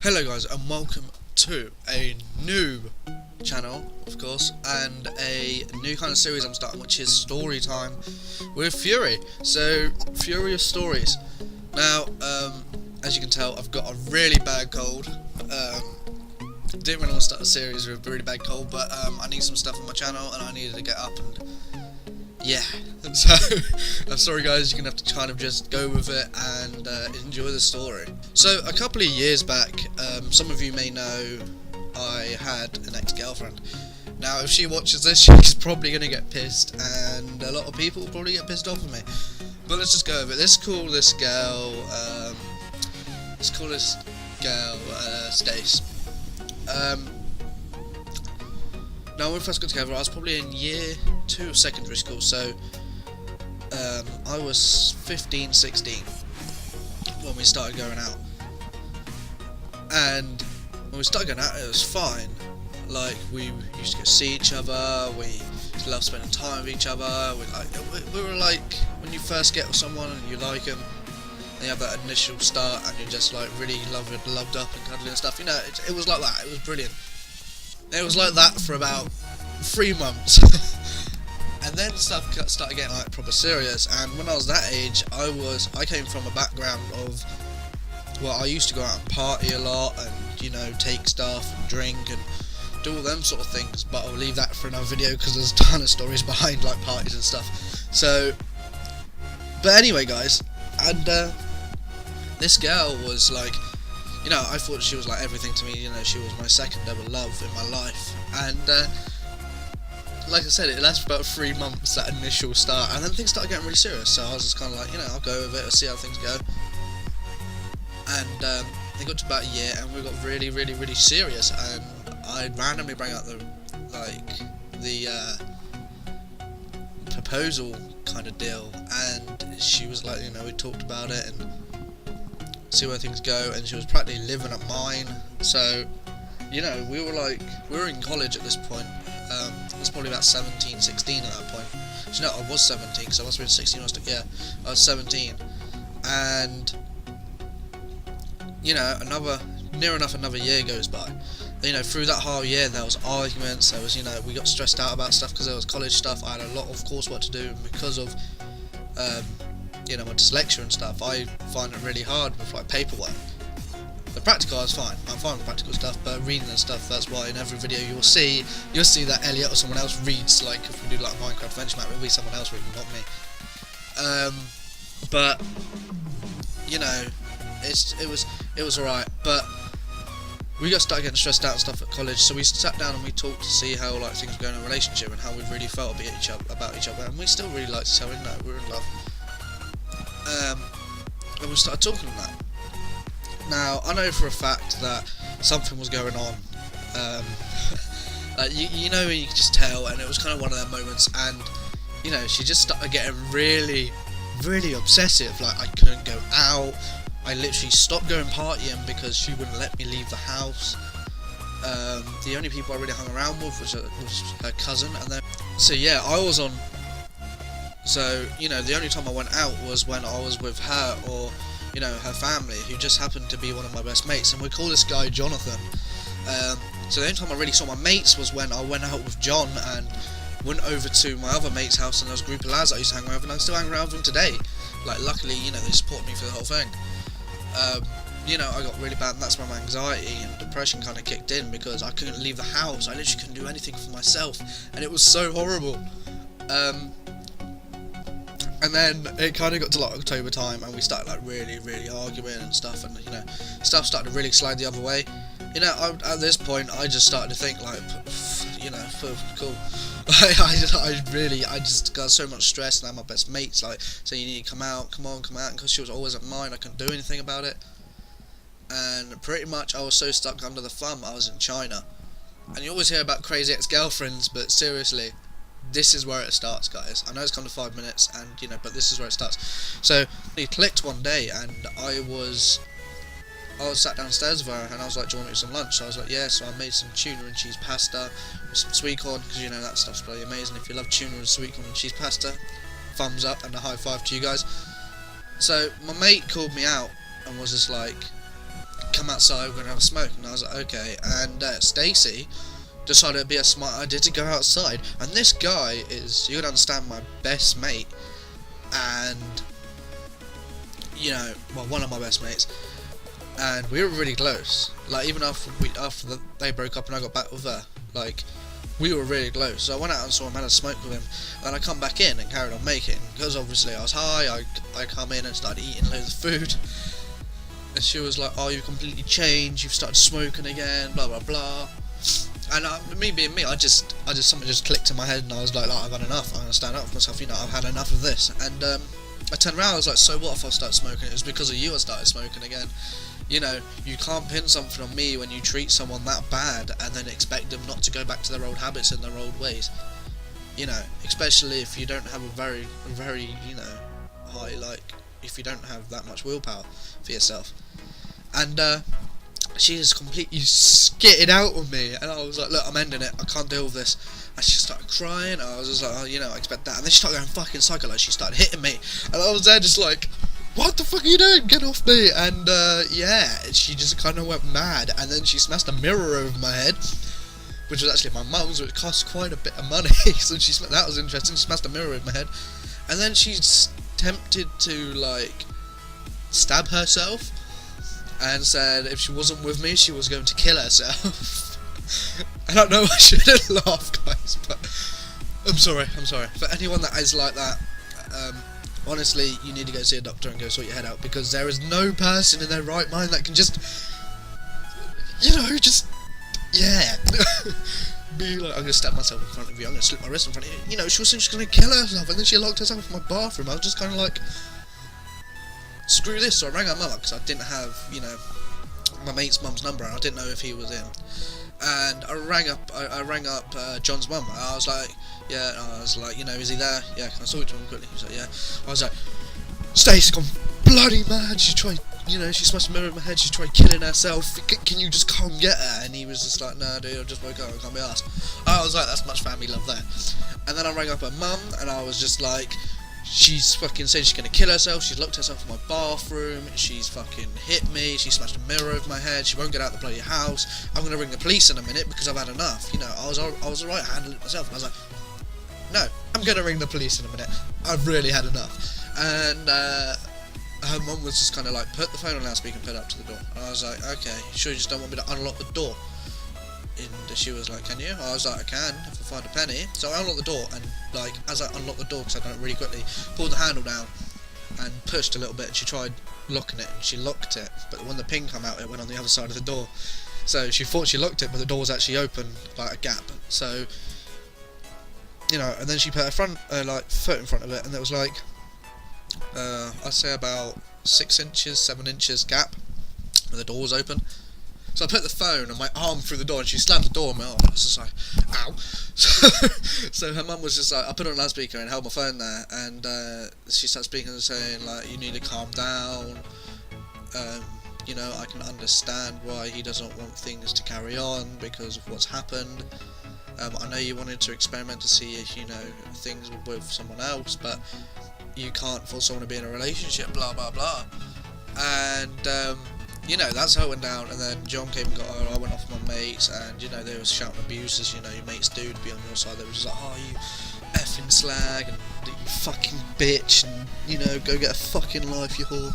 Hello guys and welcome to a new channel, of course, and a new kind of series I'm starting, which is story time with Fury. So, Furious Stories. Now, as you can tell, I've got a really bad cold. Didn't really want to start a series with a really bad cold, but I need some stuff on my channel and I needed to get up and yeah. So, I'm sorry guys, you're going to have to kind of just go with it and enjoy the story. So, a couple of years back, some of you may know I had an ex-girlfriend. Now, if she watches this, she's probably going to get pissed, and a lot of people will probably get pissed off with me. But let's just go over it. Let's call this girl, Stace. Now, when we first got together, I was probably in year 2 of secondary school, so I was 15, 16 when we started going out. And when we started going out, it was fine. Like, we used to go see each other, we loved spending time with each other. We were like, when you first get with someone and you like them, and you have that initial start and you're just like really loved up and cuddly and stuff, you know, it was like that. It was brilliant. It was like that for about 3 months. And then stuff started getting like proper serious, and when I was that age, I came from a background of, well, I used to go out and party a lot and, you know, take stuff and drink and do all them sort of things, but I'll leave that for another video because there's a ton of stories behind like parties and stuff. So, but anyway guys, and this girl was like, you know, I thought she was like everything to me, you know, she was my second ever love in my life, and like I said, it lasted for about 3 months, that initial start, and then things started getting really serious, so I was just kind of like, you know, I'll go with it, I'll see how things go. And it got to about a year, and we got really, really, really serious, and I randomly bring up the proposal kind of deal, and she was like, you know, we talked about it, and see where things go, and she was practically living at mine, so, you know, we were in college at this point. I was probably about 17, 16 at that point. So, no, I was 17, because I must have been 16, I was 17, and, you know, near enough another year goes by. You know, through that whole year, there was arguments, there was, you know, we got stressed out about stuff because there was college stuff, I had a lot of coursework to do, and because of, you know, my dyslexia and stuff, I find it really hard with, like, paperwork. The practical is fine. I'm fine with practical stuff, but reading and stuff, that's why in every video you'll see that Elliot or someone else reads, like, if we do like a Minecraft adventure map, it'll be someone else reading, not me. But, you know, it was alright, but we started getting stressed out and stuff at college, so we sat down and we talked to see how, like, things were going in a relationship and how we really felt about each other, and we still really liked each other, you know, we were in love. And we started talking on that. Now, I know for a fact that something was going on. Like, you know, you could just tell, and it was kind of one of them moments, and, you know, she just started getting really, really obsessive. Like, I couldn't go out, I literally stopped going partying because she wouldn't let me leave the house. The only people I really hung around with was her cousin, and then, so yeah, so, you know, the only time I went out was when I was with her or, you know, her family, who just happened to be one of my best mates, and we call this guy Jonathan. So the only time I really saw my mates was when I went out with John and went over to my other mate's house, and there was a group of lads I used to hang around with, and I still hang around with them today. Like, luckily, you know, they support me for the whole thing. You know, I got really bad, and that's when my anxiety and depression kind of kicked in, because I couldn't leave the house, I literally couldn't do anything for myself, and it was so horrible. And then it kind of got to like October time, and we started like really, really arguing and stuff, and, you know, stuff started to really slide the other way. You know, at this point, I just started to think like, you know, cool. I just got so much stress, and I had my best mates like saying, you need to come out, come on, and because she was always at mine, I couldn't do anything about it. And pretty much I was so stuck under the thumb, I was in China. And you always hear about crazy ex-girlfriends, but seriously, this is where it starts, guys. I know it's come to 5 minutes, and, you know, but this is where it starts. So it clicked one day, and I was sat downstairs with her, and I was like, do you want me some lunch? So I was like, yeah. So I made some tuna and cheese pasta with some sweet corn, because, you know, that stuff's bloody amazing. If you love tuna and sweet corn and cheese pasta, thumbs up and a high five to you guys. So my mate called me out and was just like, come outside, we're going to have a smoke. And I was like, okay. And Stacey decided it'd be a smart idea to go outside. And this guy is, you would understand, my best mate. And, you know, well, one of my best mates. And we were really close. Like, even after they broke up and I got back with her, like, we were really close. So I went out and saw him, had a smoke with him, and I come back in and carried on making. Because obviously I was high, I come in and started eating loads of food. And she was like, oh, you've completely changed, you've started smoking again, blah blah blah. And me being me, something just clicked in my head, and I was like, I've had enough, I'm going to stand up for myself, you know, I've had enough of this. And I turned around, I was like, so what if I start smoking? It was because of you I started smoking again. You know, you can't pin something on me when you treat someone that bad and then expect them not to go back to their old habits and their old ways. You know, especially if you don't have a very, you know, high, like, if you don't have that much willpower for yourself. And she just completely skitted out on me, and I was like, look, I'm ending it, I can't deal with this. And she started crying, and I was just like, oh, you know, I expect that. And then she started going fucking psycho, like, she started hitting me, and I was there just like, what the fuck are you doing? Get off me! And yeah, she just kind of went mad, and then she smashed a mirror over my head, which was actually my mum's, which cost quite a bit of money. So that was interesting. She smashed a mirror over my head, and then she's tempted to like stab herself, and said if she wasn't with me, she was going to kill herself. I don't know. I shouldn't laugh, guys, but I'm sorry. For anyone that is like that. Honestly, you need to go see a doctor and go sort your head out, because there is no person in their right mind that can just, you know, yeah, be like, I'm going to stab myself in front of you, I'm going to slip my wrist in front of you. You know, she was just going to kill herself, and then she locked herself in my bathroom. I was just kind of like, screw this. So I rang her mum, because I didn't have, you know, my mate's mum's number, and I didn't know if he was in. And I rang up John's mum. I was like, yeah, I was like, you know, is he there? Yeah, can I talk to him quickly? He was like, yeah. I was like, Stacey's gone bloody mad. She tried, you know, she smashed a mirror in my head. She tried killing herself. Can you just come get her? And he was just like, nah, dude, I just woke up, I can't be asked. I was like, that's much family love there. And then I rang up her mum, and I was just like, she's fucking said she's gonna kill herself. She's locked herself in my bathroom. She's fucking hit me. She smashed a mirror over my head. She won't get out of the bloody house. I'm gonna ring the police in a minute because I've had enough. You know, I was alright handling it myself. And I was like, no, I'm gonna ring the police in a minute. I've really had enough. And her mum was just kind of like, put the phone on loudspeaker and put it up to the door. And I was like, okay, you sure you just don't want me to unlock the door? And she was like, can you? I was like, I can, if I find a penny. So I unlocked the door, and like, as I unlocked the door, because I'd done it really quickly, pulled the handle down and pushed a little bit, and she tried locking it, and she locked it, but when the pin came out, it went on the other side of the door. So she thought she locked it, but the door was actually open, like a gap. So, you know, and then she put her front, like, foot in front of it, and there was like, I'd say about 6 inches, 7 inches gap, where the door was open. So I put the phone and my arm through the door, and she slammed the door, and my arm was just like, ow. So her mum was just like, I put it on loudspeaker and held my phone there, and she started speaking and saying, like, you need to calm down, you know, I can understand why he doesn't want things to carry on because of what's happened. I know you wanted to experiment to see if, you know, things were with someone else, but you can't force someone to be in a relationship, blah blah blah. And you know, that's how it went down. And then John came and got her. I went off with my mates, and you know, they were shouting abuses. You know, your mates do to be on your side. They were just like, oh, you effing slag, and you fucking bitch, and you know, go get a fucking life, you whore.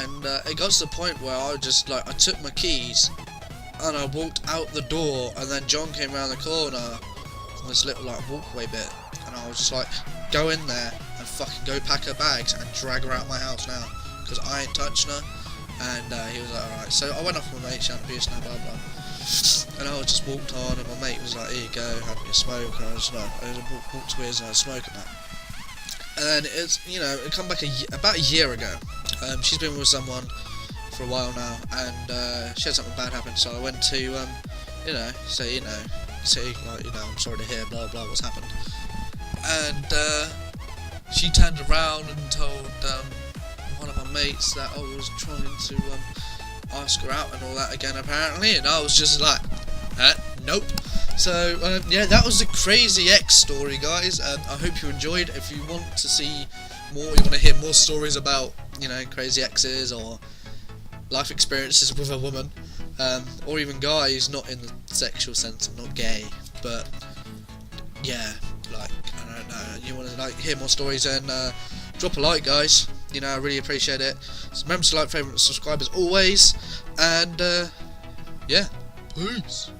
And it got to the point where I just like, I took my keys and I walked out the door, and then John came around the corner from this little like walkway bit, and I was just like, go in there and fucking go pack her bags and drag her out of my house now, because I ain't touching her. And he was like, alright. So I went off with my mate, shouting abuse and blah blah. And I just walked on, and my mate was like, here you go, have me a smoke. And I was like, I walked to his and I was smoking that. And then it's, you know, it come back about a year ago. She's been with someone for a while now, and she had something bad happen. So I went to, you know, say like, you know, I'm sorry to hear, blah blah, what's happened. And she turned around and told one of my mates that I was trying to ask her out and all that again, apparently, and I was just like, nope. So yeah, that was the crazy ex story, guys. I hope you enjoyed. If you want to see more, you want to hear more stories about, you know, crazy exes, or life experiences with a woman, or even guys, not in the sexual sense, I'm not gay, but yeah, like, I don't know, you want to like hear more stories, then drop a like, guys, you know, I really appreciate it. So remember to like, favourite, and subscribe as always, and yeah, peace.